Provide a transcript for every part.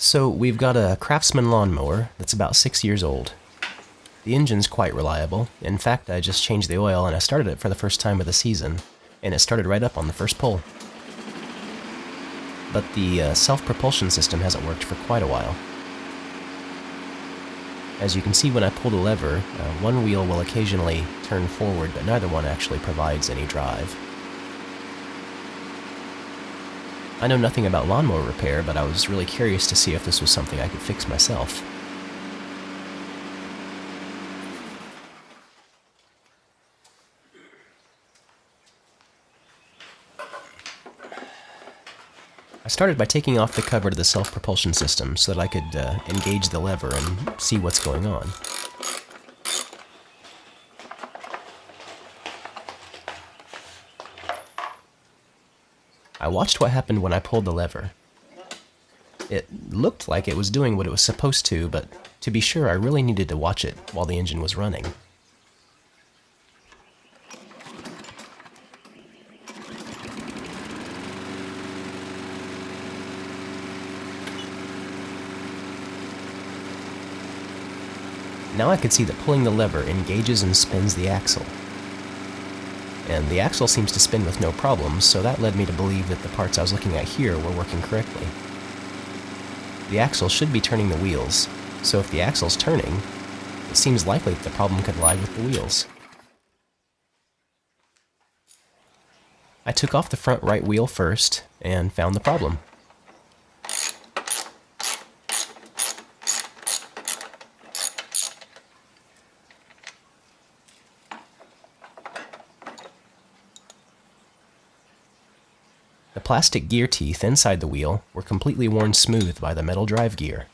So we've got a Craftsman lawnmower that's about 6 years old. The engine's quite reliable. In fact, I just changed the oil and I started it for the first time of the season, and it started right up on the first pull. But the self-propulsion system hasn't worked for quite a while. As you can see when I pull the lever, one wheel will occasionally turn forward, but neither one actually provides any drive. I know nothing about lawnmower repair, but I was really curious to see if this was something I could fix myself. I started by taking off the cover to the self-propulsion system so that I could engage the lever and see what's going on. I watched what happened when I pulled the lever. It looked like it was doing what it was supposed to, but to be sure I really needed to watch it while the engine was running. Now I could see that pulling the lever engages and spins the axle. And the axle seems to spin with no problems, so that led me to believe that the parts I was looking at here were working correctly. The axle should be turning the wheels, so if the axle's turning, it seems likely that the problem could lie with the wheels. I took off the front right wheel first, and found the problem. The plastic gear teeth inside the wheel were completely worn smooth by the metal drive gear.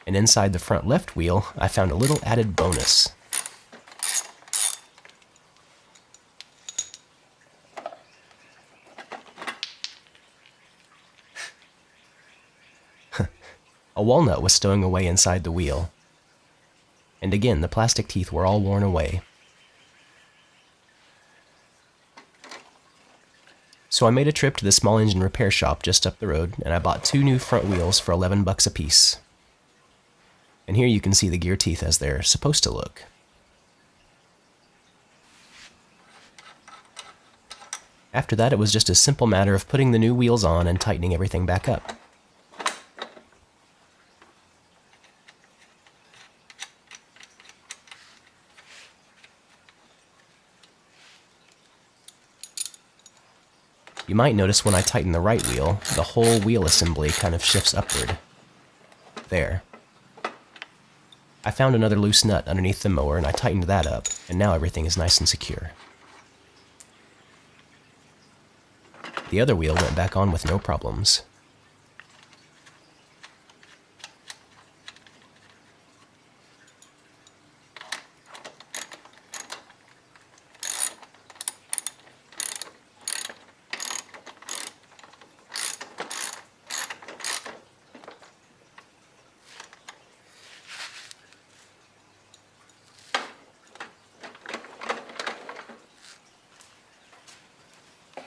And inside the front left wheel, I found a little added bonus. A walnut was stowing away inside the wheel. And again, the plastic teeth were all worn away. So I made a trip to the small engine repair shop just up the road, and I bought 2 new front wheels for $11 a piece. And here you can see the gear teeth as they're supposed to look. After that, it was just a simple matter of putting the new wheels on and tightening everything back up. You might notice when I tighten the right wheel, the whole wheel assembly kind of shifts upward. There. I found another loose nut underneath the mower and I tightened that up, and now everything is nice and secure. The other wheel went back on with no problems.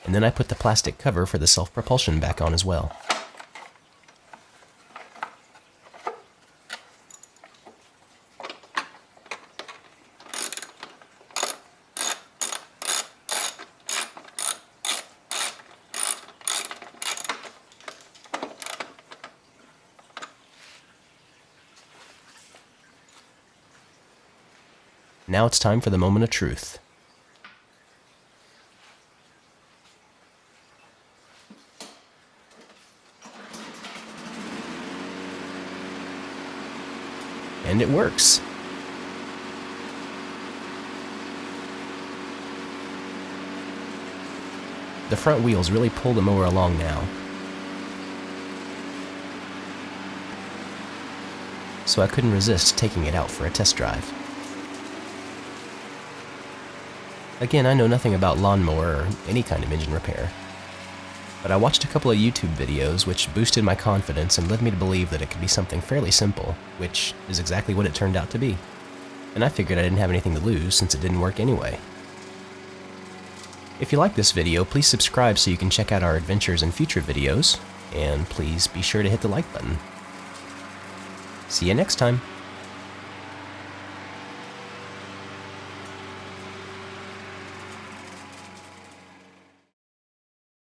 And then I put the plastic cover for the self-propulsion back on as well. Now it's time for the moment of truth. And it works. The front wheels really pull the mower along now. So I couldn't resist taking it out for a test drive. Again, I know nothing about lawnmower or any kind of engine repair. But I watched a couple of YouTube videos which boosted my confidence and led me to believe that it could be something fairly simple, which is exactly what it turned out to be. And I figured I didn't have anything to lose since it didn't work anyway. If you like this video, please subscribe so you can check out our adventures in future videos, and please be sure to hit the like button. See you next time.